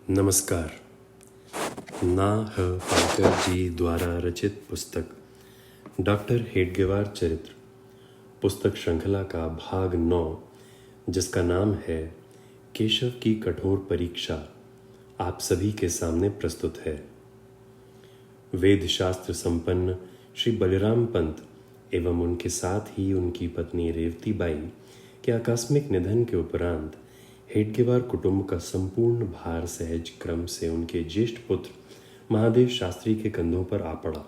नमस्कार। ना. ह. पाटेकर जी द्वारा रचित पुस्तक डॉक्टर हेडगेवार चरित्र, पुस्तक श्रृंखला का भाग 9, जिसका नाम है केशव की कठोर परीक्षा, आप सभी के सामने प्रस्तुत है। वेद शास्त्र संपन्न श्री बलिराम पंत एवं उनके साथ ही उनकी पत्नी रेवती बाई के आकस्मिक निधन के उपरांत हेडगेवार कुटुंब का संपूर्ण भार सहज क्रम से उनके ज्येष्ठ पुत्र महादेव शास्त्री के कंधों पर आ पड़ा।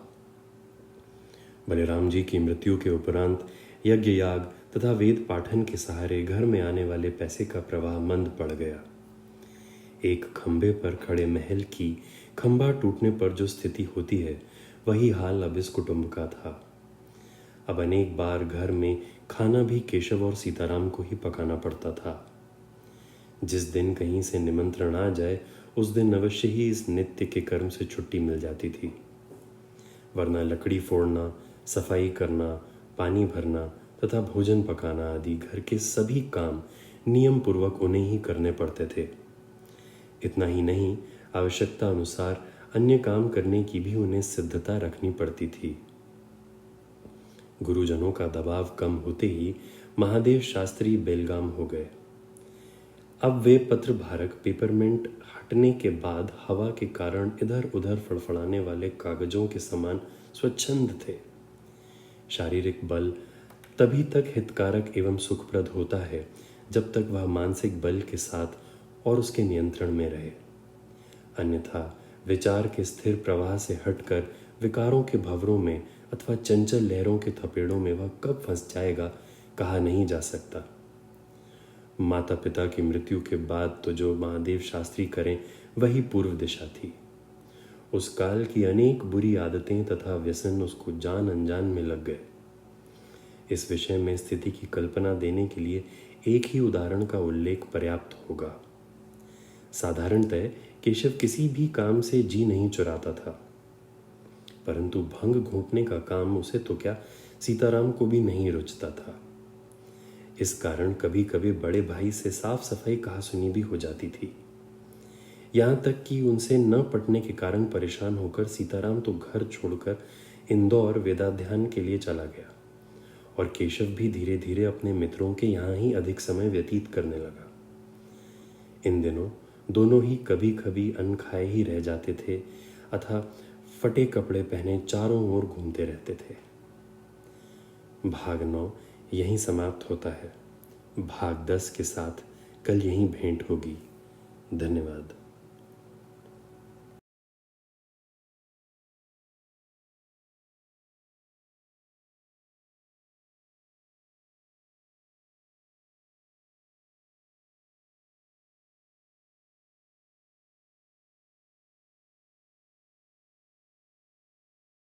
बलिराम जी की मृत्यु के उपरांत यज्ञ याग तथा वेद पाठन के सहारे घर में आने वाले पैसे का प्रवाह मंद पड़ गया। एक खंबे पर खड़े महल की खंबा टूटने पर जो स्थिति होती है, वही हाल अब इस कुटुंब का था। अब अनेक बार घर में खाना भी केशव और सीताराम को ही पकाना पड़ता था। जिस दिन कहीं से निमंत्रण आ जाए, उस दिन अवश्य ही इस नित्य के कर्म से छुट्टी मिल जाती थी, वरना लकड़ी फोड़ना, सफाई करना, पानी भरना तथा भोजन पकाना आदि घर के सभी काम नियम पूर्वक उन्हें ही करने पड़ते थे। इतना ही नहीं, आवश्यकता अनुसार अन्य काम करने की भी उन्हें सिद्धता रखनी पड़ती थी। गुरुजनों का दबाव कम होते ही महादेव शास्त्री बेलगाम हो गए। अब वे पत्र भारक पेपरमेंट हटने के बाद हवा के कारण इधर उधर फड़फड़ाने वाले कागजों के समान स्वच्छंद थे। शारीरिक बल तभी तक हितकारक एवं सुखप्रद होता है जब तक वह मानसिक बल के साथ और उसके नियंत्रण में रहे। अन्यथा विचार के स्थिर प्रवाह से हटकर विकारों के भंवरों में अथवा चंचल लहरों के थपेड़ों में वह कब फंस जाएगा, कहा नहीं जा सकता। माता पिता की मृत्यु के बाद तो जो महादेव शास्त्री करें, वही पूर्व दिशा थी। उस काल की अनेक बुरी आदतें तथा व्यसन उसको जान अनजान में लग गए। इस विषय में स्थिति की कल्पना देने के लिए एक ही उदाहरण का उल्लेख पर्याप्त होगा। साधारणतः केशव किसी भी काम से जी नहीं चुराता था, परंतु भंग घोंपने का काम उसे तो क्या, सीताराम को भी नहीं रुचता था। इस कारण कभी कभी बड़े भाई से साफ सफाई कहासुनी भी हो जाती थी। यहाँ तक कि उनसे न पटने के कारण परेशान होकर सीताराम तो घर छोड़कर इंदौर वेदाध्ययन के लिए चला गया और केशव भी धीरे धीरे अपने मित्रों के यहाँ ही अधिक समय व्यतीत करने लगा। इन दिनों दोनों ही कभी कभी अन्न खाए ही रह जाते थे अथवा फटे कपड़े पहने चारों ओर घूमते रहते थे। भाग 9 यहीं समाप्त होता है। भाग 10 के साथ कल यहीं भेंट होगी। धन्यवाद।